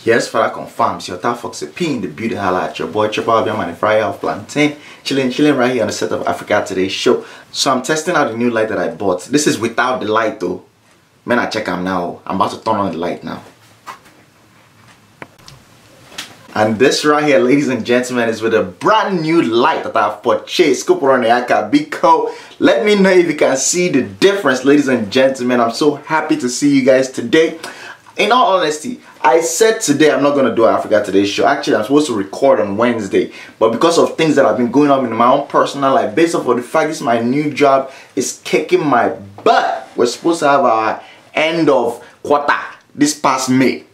Yes, Father confirms. Your top Foxy P in the beauty highlight. Your boy Triple Abiola, the fryer of plantain. Chilling right here on the set of Africa Today show. So I'm testing out the new light that I bought. This is without the light though. Man, I check them now. I'm about to turn on the light now. And this right here, ladies and gentlemen, is with a brand new light that I've purchased. MKO. Let me know if you can see the difference, ladies and gentlemen. I'm so happy to see you guys today. In all honesty, I said today I'm not going to do an Africa Today show. Actually, I'm supposed to record on Wednesday. But because of things that have been going on in my own personal life, based off of the fact this is my new job, is kicking my butt. We're supposed to have our end of quarter this past May.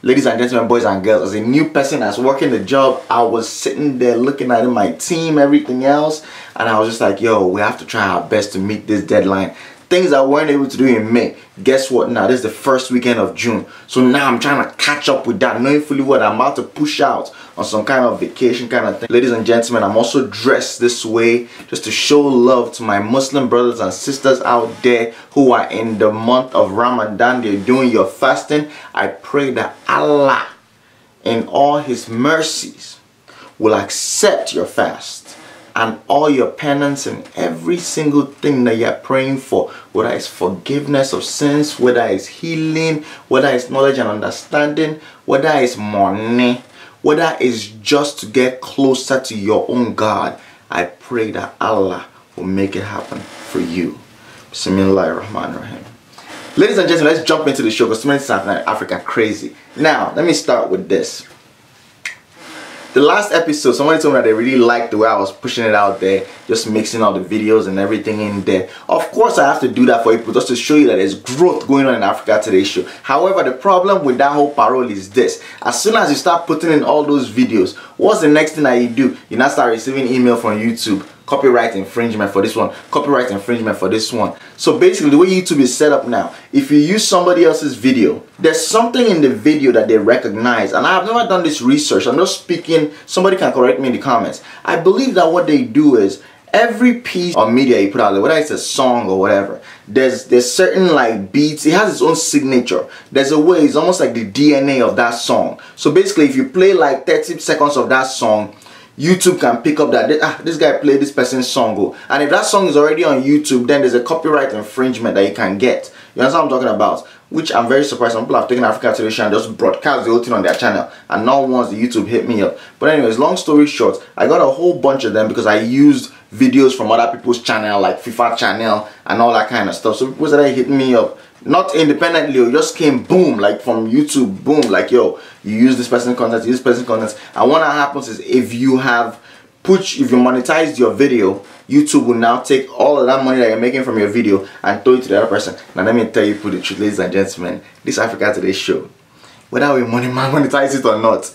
Ladies and gentlemen, boys and girls, as a new person that's working the job, I was sitting there looking at my team, everything else, and I was just like, yo, we have to try our best to meet this deadline. Things I weren't able to do in May. Guess what? Now this is the first weekend of June. So now I'm trying to catch up with that, knowing fully what I'm about to push out on some kind of vacation kind of thing. Ladies and gentlemen, I'm also dressed this way just to show love to my Muslim brothers and sisters out there who are in the month of Ramadan. They're doing your fasting. I pray that Allah, in all His mercies, will accept your fast and all your penance and every single thing that you're praying for, whether it's forgiveness of sins, whether it's healing, whether it's knowledge and understanding, whether it's money, whether it's just to get closer to your own God. I pray that Allah will make it happen for you. Bismillahirrahmanirrahim. Ladies and gentlemen, let's jump into the show because so many things are Africa crazy. Now, let me start with this. The last episode, somebody told me that they really liked the way I was pushing it out there, just mixing all the videos and everything in there. Of course, I have to do that for you, just to show you that there's growth going on in Africa Today show. However, the problem with that whole parole is this. As soon as you start putting in all those videos, what's the next thing that you do? You now start receiving email from YouTube. Copyright infringement for this one, copyright infringement for this one. So basically the way YouTube is set up now, if you use somebody else's video, there's something in the video that they recognize, and I have never done this research, I'm just speaking, somebody can correct me in the comments. I believe that what they do is every piece of media you put out there, whether it's a song or whatever, there's certain like beats, it has its own signature. There's a way, it's almost like the DNA of that song. So basically if you play like 30 seconds of that song, YouTube can pick up that this guy played this person's song, and if that song is already on YouTube, then there's a copyright infringement that you can get. You understand what I'm talking about? Which I'm very surprised some people have taken Africa Today and just broadcast the whole thing on their channel, and not once the YouTube hit me up. But anyways, long story short, I got a whole bunch of them because I used videos from other people's channel, like FIFA channel and all that kind of stuff. So people started hitting me up, not independently, it just came boom, like from YouTube, boom, like yo, you use this person's content, you use this person's content. And what happens is if you monetized your video, YouTube will now take all of that money that you're making from your video and throw it to the other person. Now let me tell you, put the truth, ladies and gentlemen, this Africa Today show, whether we monetize it or not,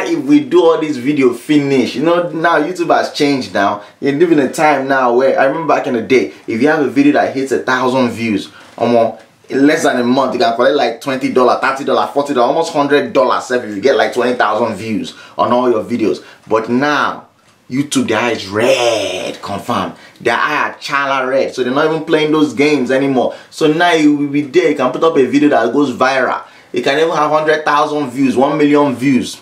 if we do all this video finish, you know, now YouTube has changed now. You're living in a time now where, I remember back in the day, if you have a video that hits 1,000 views or more, in less than a month, you can collect like $20, $30, $40, almost $100 if you get like 20,000 views on all your videos. But now, YouTube, their eye is red, confirmed. Their eye are chala red, so they're not even playing those games anymore. So now you will be there, you can put up a video that goes viral. You can even have 100,000 views, 1 million views.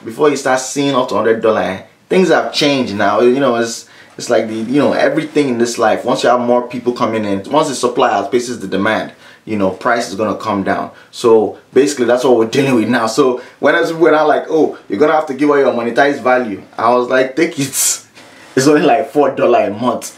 Before you start seeing up to $100, things have changed now. You know, it's like the, you know, everything in this life. Once you have more people coming in, once the supply outpaces the demand, you know, price is gonna come down. So basically, that's what we're dealing with now. So when I was like, oh, you're gonna have to give away your monetized value, I was like, take it. It's only like $4 a month.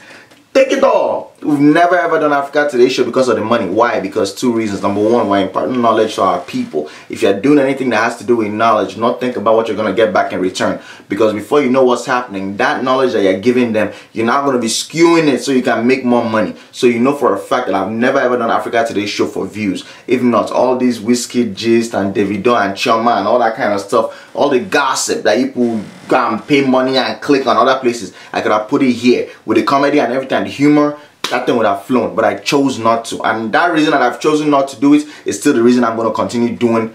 Take it all. We've never ever done Africa Today show because of the money. Why? Because two reasons. Number one, we're imparting knowledge to our people. If you're doing anything that has to do with knowledge, not think about what you're going to get back in return. Because before you know what's happening, that knowledge that you're giving them, you're not going to be skewing it so you can make more money. So you know for a fact that I've never ever done Africa Today show for views. If not, all these whiskey gist and Davido and Choma and all that kind of stuff, all the gossip that people go and pay money and click on other places, I could have put it here with the comedy and everything, the humor. That thing would have flown, but I chose not to. And that reason that I've chosen not to do it is still the reason I'm going to continue doing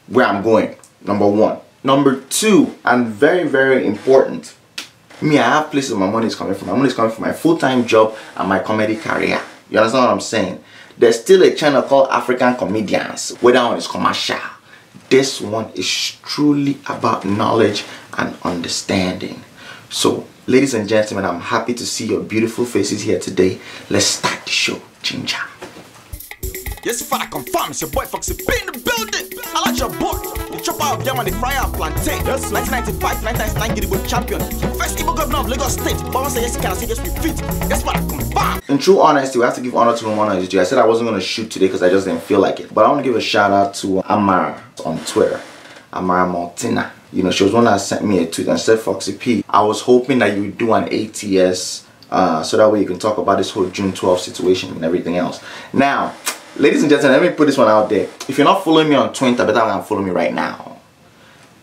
where I'm going. Number one. Number two, and very, very important, me, I have places where my money is coming from. My money is coming from my full-time job and my comedy career. You understand what I'm saying? There's still a channel called African Comedians, where that one is commercial. this one is truly about knowledge and understanding. So, ladies and gentlemen, I'm happy to see your beautiful faces here today. Let's start the show. Ginger. Yes, if I confirm, it's your boy Foxy P in the building. I like your boy. The chopper of them and the fryer of plantain. Yes, 1995, 1999 Gidigbo champion. First evil governor of Lagos State. But once I yes, can I say yes, we fit. Yes, if I confirm. In true honesty, we have to give honor to whom honor is due. I said I wasn't going to shoot today because I just didn't feel like it. But I want to give a shout out to Amara on Twitter. Amara Martina. You know, she was one that sent me a tweet and said, Foxy P, I was hoping that you would do an ATS so that way you can talk about this whole June 12th situation and everything else. Now, ladies and gentlemen, let me put this one out there. If you're not following me on Twitter, better than follow me right now.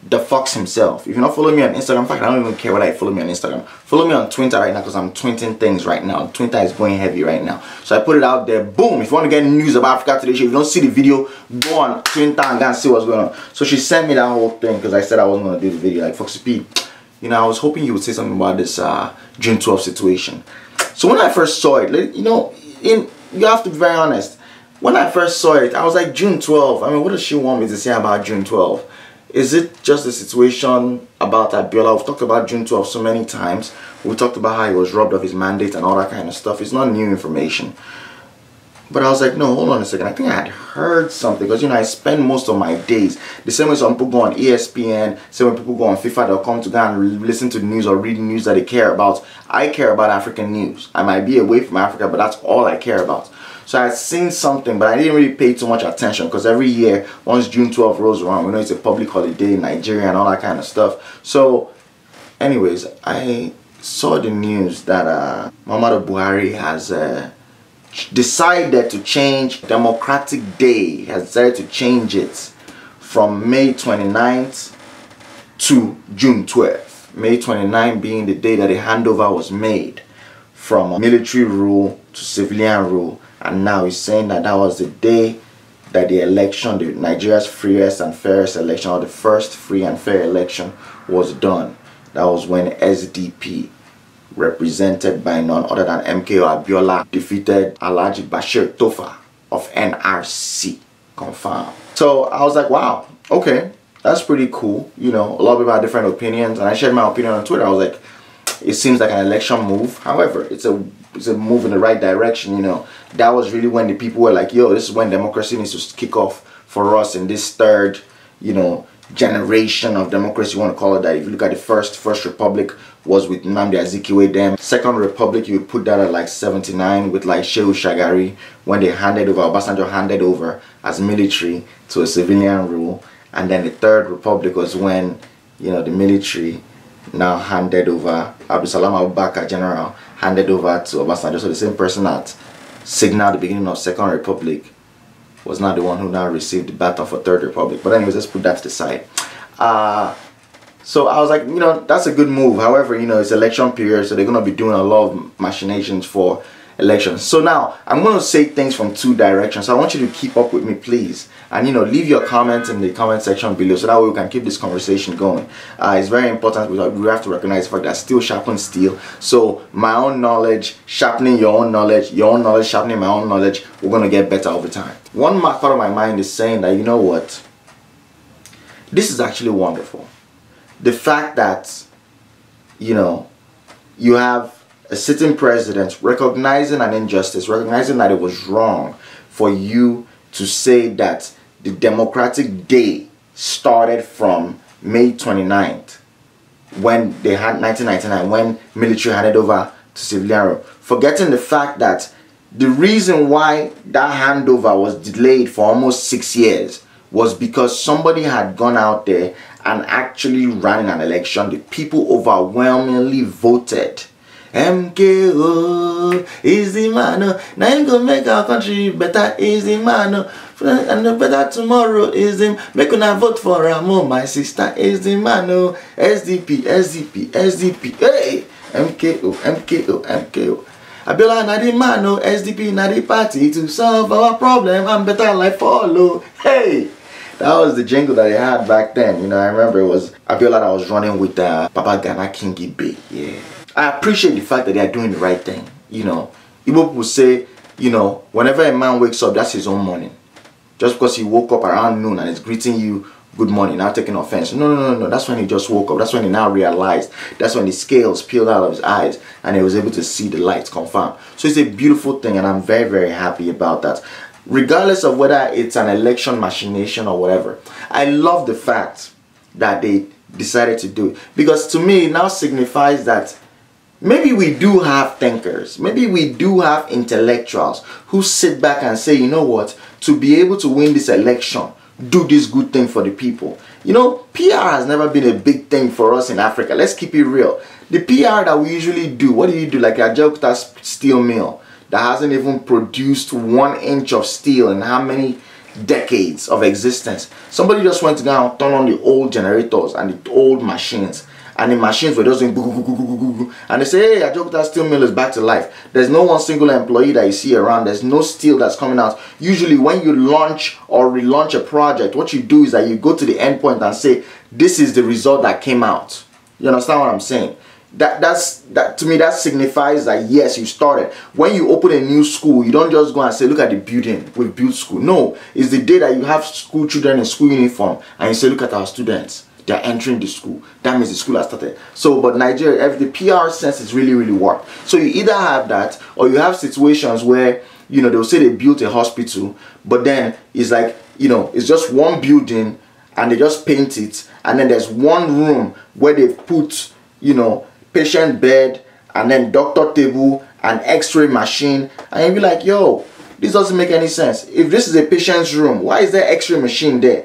The Fox himself. If you're not following me on Instagram, in fact, I don't even care whether you follow me on Instagram. Follow me on Twitter right now because I'm tweeting things right now. Twitter is going heavy right now. So I put it out there. Boom. If you want to get news about Africa Today, if you don't see the video, go on Twitter and go and see what's going on. So she sent me that whole thing because I said I wasn't going to do the video. Like, Foxy P, you know, I was hoping you would say something about this June 12th situation. So when I first saw it, you know, you have to be very honest. When I first saw it, I was like, June 12th. I mean, what does she want me to say about June 12th? Is it just a situation about Abiola? We've talked about June 12th so many times. We talked about how he was robbed of his mandate and all that kind of stuff. It's not new information. But I was like, no, hold on a second. I think I had heard something. Because, you know, I spend most of my days. The same way some people go on ESPN, same way people go on FIFA.com to go and listen to the news or read news that they care about. I care about African news. I might be away from Africa, but that's all I care about. So I had seen something, but I didn't really pay too much attention because every year, once June 12th rolls around, we know it's a public holiday in Nigeria and all that kind of stuff. So, anyways, I saw the news that Muhammadu Buhari has decided to change Democratic Day. Has decided to change it from May 29th to June 12th. May 29th being the day that the handover was made from military rule to civilian rule. And now he's saying that that was the day that the election, Nigeria's freest and fairest election, or the first free and fair election, was done. That was when SDP, represented by none other than MKO Abiola, defeated Alhaji Bashir Tofa of NRC. Confirmed. So I was like, wow, okay, that's pretty cool. You know, a lot of people have different opinions, and I shared my opinion on Twitter. I was like, it seems like an election move. However, it's a move in the right direction. You know, that was really when the people were like, yo, this is when democracy needs to kick off for us in this third, you know, generation of democracy, you want to call it that. If you look at the first republic was with Nnamdi Azikiwe them. Second republic, you would put that at like 79 with like Shehu Shagari, when they handed over, Obasanjo handed over as military to a civilian rule. And then the third republic was when, you know, the military now handed over, Abdusalam Abubakar General handed over to Obasanjo. So the same person that signaled the beginning of Second Republic was not the one who now received the baton for Third Republic. But anyways, let's put that to the side. So I was like, you know, that's a good move. However, you know, it's election period, so they're going to be doing a lot of machinations for elections. So now, I'm going to say things from two directions. So I want you to keep up with me, please. And, you know, leave your comments in the comment section below so that way we can keep this conversation going. It's very important. We have to recognize the fact that steel sharpens steel. So my own knowledge sharpening your own knowledge sharpening my own knowledge, we're going to get better over time. One part of my mind is saying that, you know what, this is actually wonderful. The fact that, you know, you have a sitting president recognizing an injustice, recognizing that it was wrong for you to say that the Democratic Day started from May 29th, when they had 1999, when military handed over to civilian rule. Forgetting the fact that the reason why that handover was delayed for almost 6 years was because somebody had gone out there and actually ran in an election. The people overwhelmingly voted. MKO is the man. Now you gonna make our country better. Is the man. And the better tomorrow is him. Make una vote for Ramo, my sister. Is the man. SDP, SDP, SDP. Hey, MKO, MKO, MKO. Abiola na the man. SDP na the party to solve our problem and better life follow. Hey. That was the jingle that they had back then. You know, I remember it was Abiola that was running with Papa Ghana King Ibe. Yeah. I appreciate the fact that they are doing the right thing. You know, Igbo people say, you know, whenever a man wakes up, that's his own morning. just because he woke up around noon and is greeting you good morning, now taking offense. No. That's when he just woke up. That's when he now realized. That's when the scales peeled out of his eyes and he was able to see the light confirm. So it's a beautiful thing, and I'm very, very happy about that. Regardless of whether it's an election machination or whatever, I love the fact that they decided to do it, because to me it now signifies that maybe we do have thinkers, maybe we do have intellectuals who sit back and say, you know what, to be able to win this election, do this good thing for the people. You know, PR has never been a big thing for us in Africa. Let's keep it real. The PR that we usually do, what do you do? Like a Jakarta steel mill that hasn't even produced 1 inch of steel in how many decades of existence. Somebody just went to go and turn on the old generators and the old machines, and the machines were just doing boo, boo, boo, boo, boo, boo, and they say, hey, Jakarta steel mill is back to life. There's no one single employee that you see around. There's no steel that's coming out. Usually when you launch or relaunch a project, what you do is that you go to the endpoint and say, this is the result that came out. You understand what I'm saying? That to me, that signifies that yes, you started. When you open a new school, you don't just go and say, look at the building, we've built school. No, it's the day that you have school children in school uniform and you say, look at our students, they're entering the school. That means the school has started. So, but Nigeria, the PR sense is really, really worked. So you either have that, or you have situations where, you know, they'll say they built a hospital, but then it's like, you know, it's just one building and they just paint it, and then there's one room where they put, you know, patient bed and then doctor table and x-ray machine, and you'll be like, yo, this doesn't make any sense. If this is a patient's room, why is there x-ray machine there?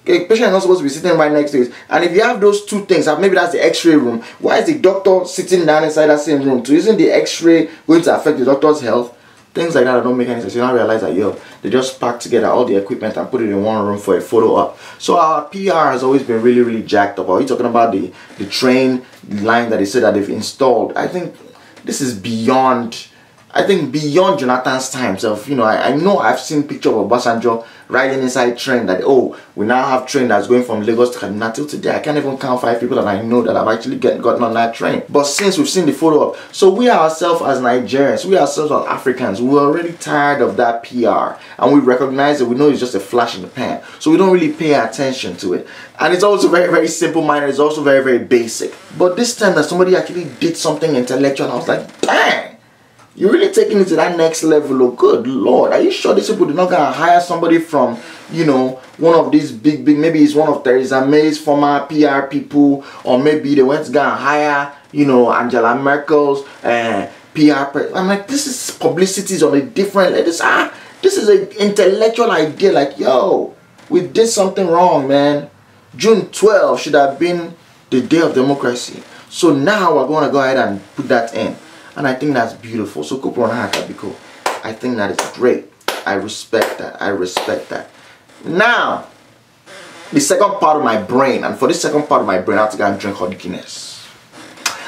A patient is not supposed to be sitting right next to it. And if you have those two things, maybe that's the x-ray room, why is the doctor sitting down inside that same room too? Isn't the x-ray going to affect the doctor's health? Things like that don't make any sense. You don't realize that, yo, they just packed together all the equipment and put it in one room for a photo op. So our PR has always been really, really jacked up. Are you talking about the train line that they said that they've installed? I think this is beyond, beyond Jonathan's time. So, you know, I know I've seen pictures of Obasanjo riding inside train that, oh, we now have train that's going from Lagos to Kaduna. Till today, I can't even count 5 people that I know that have actually gotten on that train. But since we've seen the photo of, so we ourselves as Nigerians, we ourselves as Africans, we're already tired of that PR. And we recognize it, we know it's just a flash in the pan. So we don't really pay attention to it. And it's also very, very simple-minded. It's also very, very basic. But this time that somebody actually did something intellectual, I was like, dang! You're really taking it to that next level. Oh, good Lord. Are you sure these people did not gonna hire somebody from, you know, one of these big, maybe it's one of Theresa May's former PR people, or maybe they went to go and hire, you know, Angela Merkel's PR. I'm like, this is publicity on a different, this is an intellectual idea. Like, yo, we did something wrong, man. June 12 should have been the day of democracy. So now we're going to go ahead and put that in. And I think that's beautiful. So Biko, I think that is great. I respect that. I respect that. Now, the second part of my brain, and for this second part of my brain, I have to go and drink hot Guinness.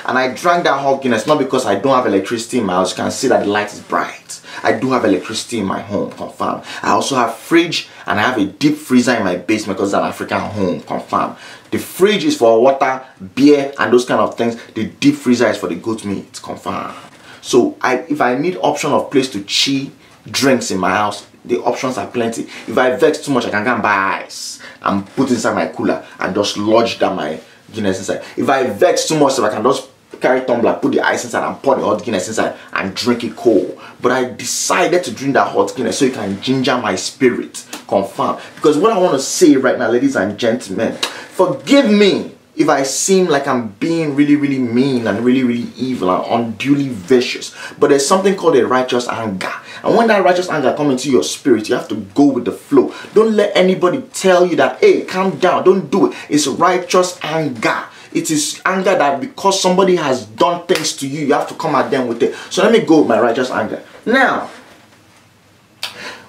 And I drank that hot Guinness not because I don't have electricity in my house. You can see that the light is bright. I do have electricity in my home, confirm. I also have fridge, and I have a deep freezer in my basement because it's an African home, confirm. The fridge is for water, beer, and those kind of things. The deep freezer is for the goat meat, confirm. So if I need option of place to chill drinks in my house, the options are plenty. If I vex too much, I can go and buy ice and put inside my cooler and just lodge down my Guinness inside. If I vex too much, so I can just carry tumbler, put the ice inside and pour the hot Guinness inside and drink it cold. But I decided to drink that hot Guinness so it can ginger my spirit, confirm. Because what I want to say right now, ladies and gentlemen, forgive me if I seem like I'm being really, really mean and really, really evil and unduly vicious. But there's something called a righteous anger. And when that righteous anger comes into your spirit, you have to go with the flow. Don't let anybody tell you that, hey, calm down, don't do it. It's righteous anger. It is anger that because somebody has done things to you, you have to come at them with it. So let me go with my righteous anger. Now,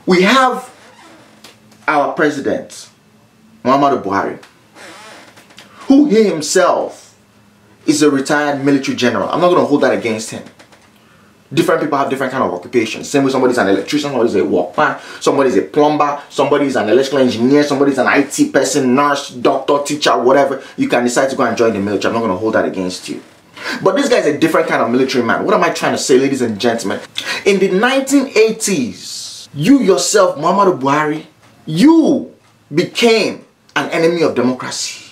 we have our president, Muhammadu Buhari, who he himself is a retired military general. I'm not going to hold that against him. Different people have different kind of occupations. Same way somebody's an electrician, somebody's a workman, somebody's a plumber, somebody's an electrical engineer, somebody's an IT person, nurse, doctor, teacher, whatever. You can decide to go and join the military. I'm not going to hold that against you. But this guy is a different kind of military man. What am I trying to say, ladies and gentlemen? In the 1980s, you yourself, Muhammadu Buhari, You became an enemy of democracy.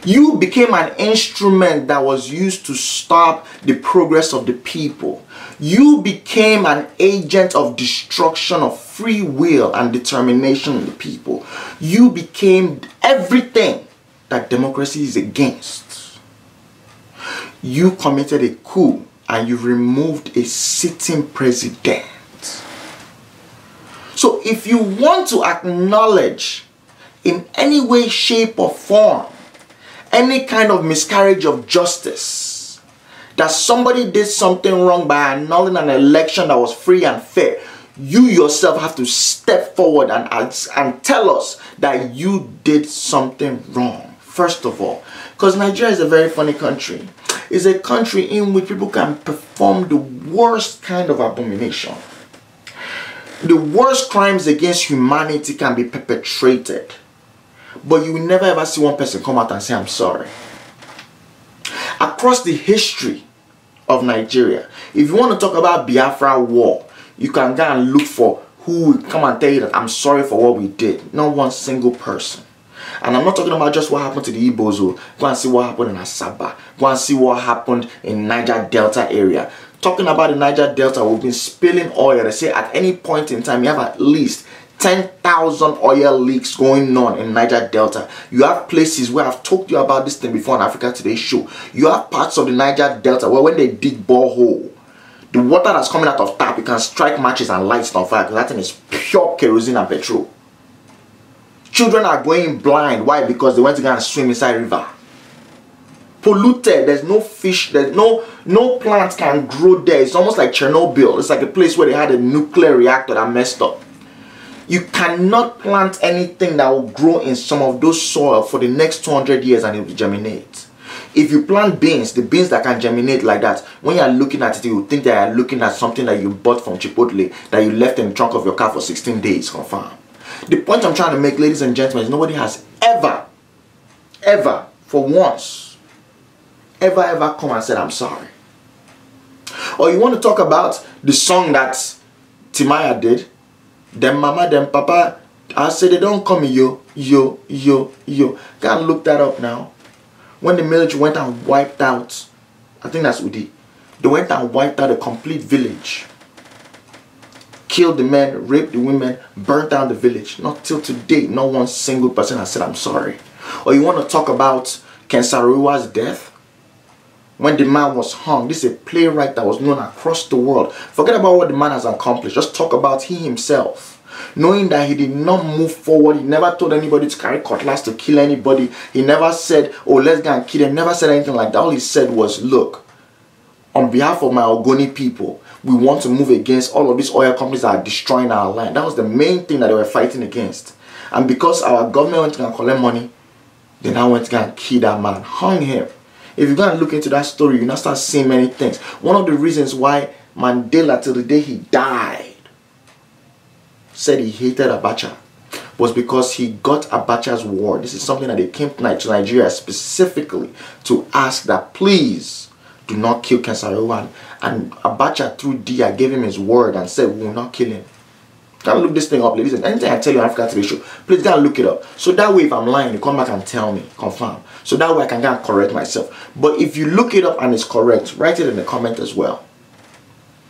You became an instrument that was used to stop the progress of the people. You became an agent of destruction of free will and determination of the people. You became everything that democracy is against. You committed a coup and you removed a sitting president. So if you want to acknowledge in any way, shape or form any kind of miscarriage of justice, that somebody did something wrong by annulling an election that was free and fair, you yourself have to step forward and tell us that you did something wrong. First of all, because Nigeria is a very funny country. It's a country in which people can perform the worst kind of abomination. The worst crimes against humanity can be perpetrated. But you will never ever see one person come out and say, I'm sorry. Across the history of Nigeria, if you want to talk about Biafra war, you can go and look for who will come and tell you that I'm sorry for what we did. Not one single person. And I'm not talking about just what happened to the Igbos. Go and see what happened in Asaba. Go and see what happened in Niger Delta area. Talking about the Niger Delta, we've been spilling oil. They say at any point in time, you have at least 10,000 oil leaks going on in Niger Delta. You have places where I've talked to you about this thing before on Africa Today show. You have parts of the Niger Delta where when they dig borehole, the water that's coming out of tap, you can strike matches and light it on fire because that thing is pure kerosene and petrol. Children are going blind. Why? Because they went to go and swim inside river. Polluted. There's no fish. There's no plants can grow there. It's almost like Chernobyl. It's like a place where they had a nuclear reactor that messed up. You cannot plant anything that will grow in some of those soil for the next 200 years and it will germinate. If you plant beans, the beans that can germinate like that, when you are looking at it, you think that you are looking at something that you bought from Chipotle that you left in the trunk of your car for 16 days, confirm. The point I'm trying to make, ladies and gentlemen, is nobody has ever, for once, ever come and said, I'm sorry. Or you want to talk about the song that Timaya did, them mama, them papa, I say they don't call me yo. Go and look that up now. When the military went and wiped out, I think that's Udi, they went and wiped out a complete village. Killed the men, raped the women, burnt down the village. Not till today, not one single person has said I'm sorry. Or you want to talk about Ken Saro-Wiwa's death? When the man was hung, this is a playwright that was known across the world. Forget about what the man has accomplished. Just talk about he himself. Knowing that he did not move forward. He never told anybody to carry cutlass to kill anybody. He never said, oh, let's go and kill them. Never said anything like that. All he said was, look, on behalf of my Ogoni people, we want to move against all of these oil companies that are destroying our land. That was the main thing that they were fighting against. And because our government went to go and collect money, they now went to go and kill that man, hung him. If you go and look into that story, you now start seeing many things. One of the reasons why Mandela, till the day he died, said he hated Abacha was because he got Abacha's word. This is something that they came to Nigeria specifically to ask that please do not kill Ken Saro-Wiwa. And Abacha through Dia gave him his word and said we will not kill him. Go and look this thing up, ladies. And anything I tell you on Africa Today show, please go and look it up. So that way if I'm lying, you come back and tell me, confirm. So that way I can go and correct myself. But if you look it up and it's correct, write it in the comment as well.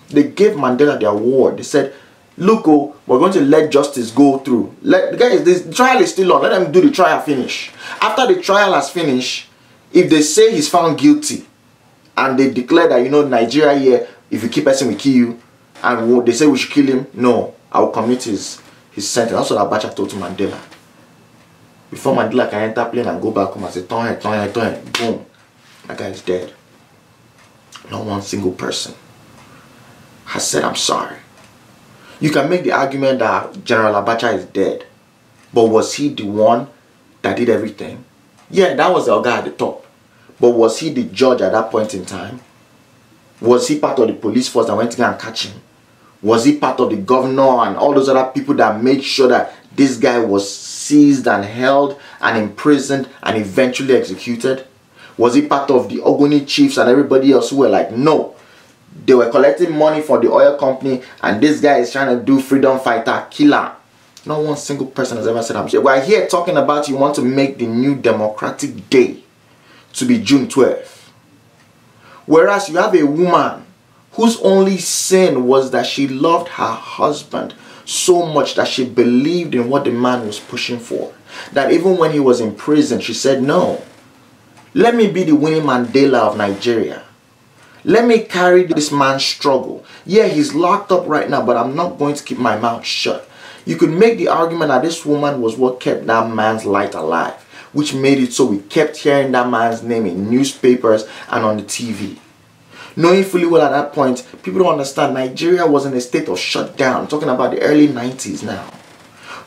They gave Mandela their award. They said, look, oh, we're going to let justice go through. The guys, this trial is still on. Let them do the trial finish. After the trial has finished, if they say he's found guilty and they declare that, you know, Nigeria here, if you keep person, we kill you, and they say we should kill him, no, I will commit his sentence. That's what Abacha told to Mandela. Before Mandela can enter plane and go back home and say, turn head, boom, that guy is dead. Not one single person has said, I'm sorry. You can make the argument that General Abacha is dead. But was he the one that did everything? Yeah, that was the guy at the top. But was he the judge at that point in time? Was he part of the police force that went to go and catch him? Was he part of the governor and all those other people that made sure that this guy was seized and held and imprisoned and eventually executed? Was he part of the Ogoni chiefs and everybody else who were like, no, they were collecting money for the oil company and this guy is trying to do freedom fighter, killer? Not one single person has ever said I'm Shia. We're here talking about you want to make the new Democratic Day to be June 12th. Whereas you have a woman whose only sin was that she loved her husband so much that she believed in what the man was pushing for. That even when he was in prison, she said, no, let me be the Winnie Mandela of Nigeria. Let me carry this man's struggle. Yeah, he's locked up right now, but I'm not going to keep my mouth shut. You could make the argument that this woman was what kept that man's light alive, which made it so we kept hearing that man's name in newspapers and on the TV. Knowing fully well at that point, people don't understand Nigeria was in a state of shutdown. I'm talking about the early 90s now.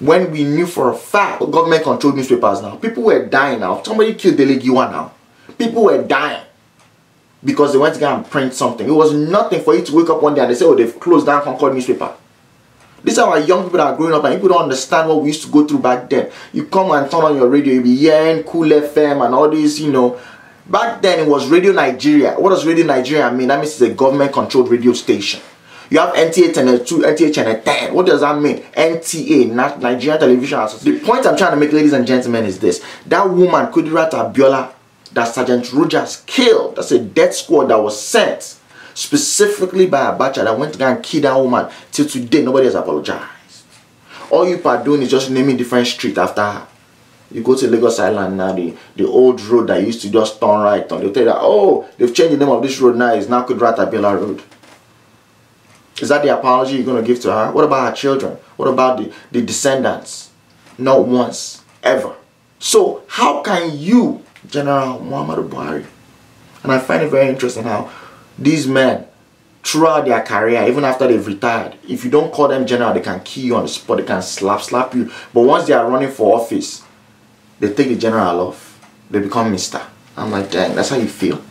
When we knew for a fact government controlled newspapers now. People were dying now. Somebody killed Dele Giwa now. People were dying because they went to go and print something. It was nothing for you to wake up one day and they say, oh, they've closed down Concord newspaper. These are our young people that are growing up and people don't understand what we used to go through back then. You come and turn on your radio, you'll be hearing Cool FM and all these, you know. Back then it was Radio Nigeria. What does Radio Nigeria mean? That means it's a government controlled radio station. You have NTA Channel 2, NTA Channel 10. What does that mean? NTA, Nigerian Television Association. The point I'm trying to make, ladies and gentlemen, is this. That woman, Kudirat Abiola, that Sergeant Rogers killed, that's a death squad that was sent specifically by Abacha that went to go and kill that woman. Till today, nobody has apologized. All you are doing is just naming different street after her. You go to Lagos Island now, the old road that used to just turn right on. They'll tell you that, oh, they've changed the name of this road now. It's now Kudirat Abiola Road. Is that the apology you're going to give to her? What about her children? What about the descendants? Not once, ever. So how can you, General Muhammadu Buhari, and I find it very interesting how these men, throughout their career, even after they've retired, if you don't call them general, they can kill you on the spot, they can slap you. But once they are running for office, they take the general off. They become Mr. I'm like, dang, that's how you feel?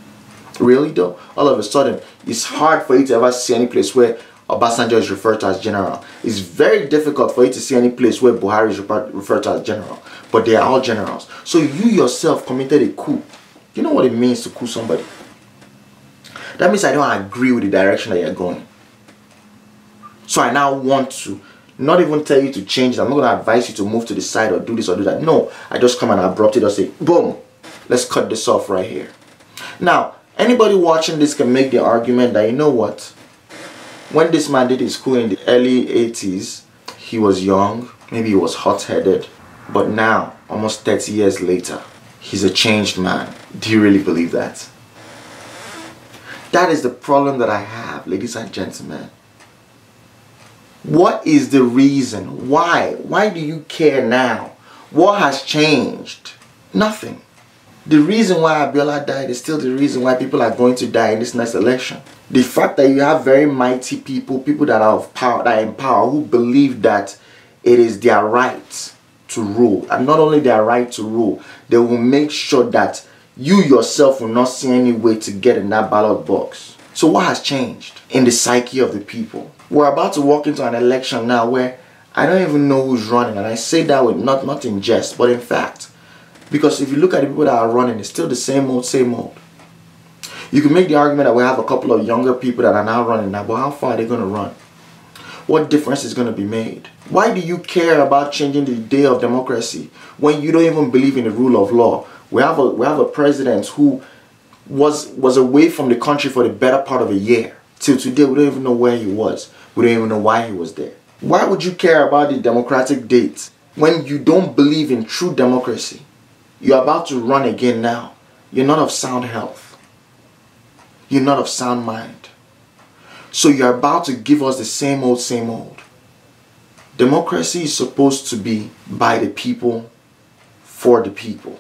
Really though? All of a sudden, it's hard for you to ever see any place where Obasanjo is referred to as general. It's very difficult for you to see any place where Buhari is referred to as general. But they are all generals. So you yourself committed a coup. You know what it means to coup somebody? That means I don't agree with the direction that you're going. So I now want to not even tell you to change it. I'm not going to advise you to move to the side or do this or do that. No, I just come and abruptly just say, boom, let's cut this off right here. Now, anybody watching this can make the argument that, you know what? When this man did his coup in the early 80s, he was young, maybe he was hot-headed, but now, almost 30 years later, he's a changed man. Do you really believe that? That is the problem that I have, ladies and gentlemen. What is the reason? Why? Why do you care now? What has changed? Nothing. The reason why Abiola died is still the reason why people are going to die in this next election. The fact that you have very mighty people, people that are of power, that are in power, who believe that it is their right to rule. And not only their right to rule, they will make sure that you yourself will not see any way to get in that ballot box. So what has changed in the psyche of the people? We're about to walk into an election now where I don't even know who's running. And I say that with not in jest, but in fact. Because if you look at the people that are running, it's still the same old, same old. You can make the argument that we have a couple of younger people that are now running now, but how far are they going to run? What difference is going to be made? Why do you care about changing the day of democracy when you don't even believe in the rule of law? We have a president who was away from the country for the better part of a year. Till today, we don't even know where he was. We don't even know why he was there. Why would you care about the democratic date when you don't believe in true democracy? You're about to run again now. You're not of sound health. You're not of sound mind. So you're about to give us the same old, same old. Democracy is supposed to be by the people, for the people.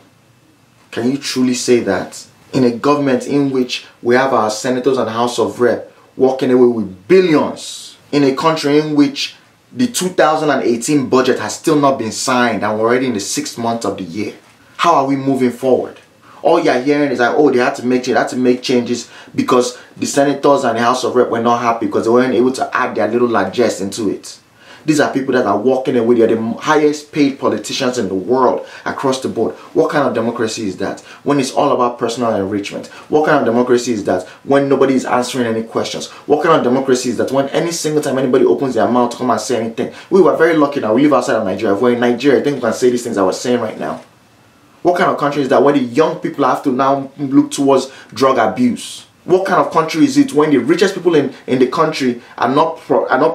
Can you truly say that? In a government in which we have our senators and House of Rep walking away with billions. In a country in which the 2018 budget has still not been signed and we're already in the 6th month of the year. How are we moving forward? All you're hearing is like, oh, they had to make changes because the senators and the House of Rep were not happy because they weren't able to add their little largesse into it. These are people that are walking away. They're the highest paid politicians in the world across the board. What kind of democracy is that? When it's all about personal enrichment. What kind of democracy is that? When nobody is answering any questions. What kind of democracy is that? When any single time anybody opens their mouth to come and say anything. We were very lucky now. We live outside of Nigeria. If we're in Nigeria, I think we can say these things I was saying right now. What kind of country is that when the young people have to now look towards drug abuse? What kind of country is it when the richest people in the country are not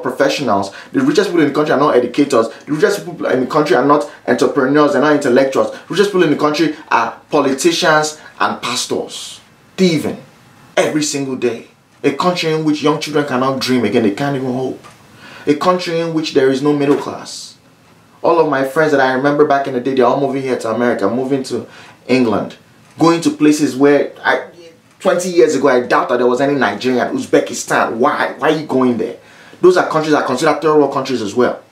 professionals? The richest people in the country are not educators. The richest people in the country are not entrepreneurs. They're not intellectuals. The richest people in the country are politicians and pastors. Thieving every single day. A country in which young children cannot dream again. They can't even hope. A country in which there is no middle class. All of my friends that I remember back in the day, they're all moving here to America, moving to England, going to places where 20 years ago, I doubt that there was any Nigerian, Uzbekistan. Why? Why are you going there? Those are countries that are considered third world countries as well.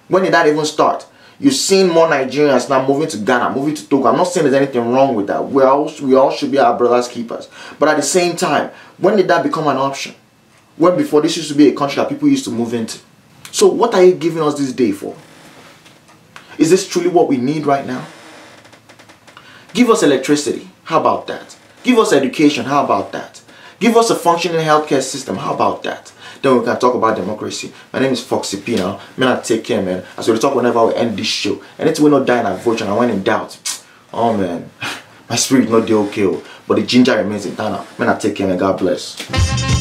When did that even start? You've seen more Nigerians now moving to Ghana, moving to Togo. I'm not saying there's anything wrong with that. We all should be our brother's keepers. But at the same time, when did that become an option? When before this used to be a country that people used to move into. So what are you giving us this day for? Is this truly what we need right now? Give us electricity. How about that? Give us education. How about that? Give us a functioning healthcare system. How about that? Then we can talk about democracy. My name is Foxy P now. Man, I take care, man. As we talk whenever we end this show. Anything we not die in our fortune and when in doubt. Oh, man. My spirit not the okay. But the ginger remains internal. Man, I take care, man. God bless.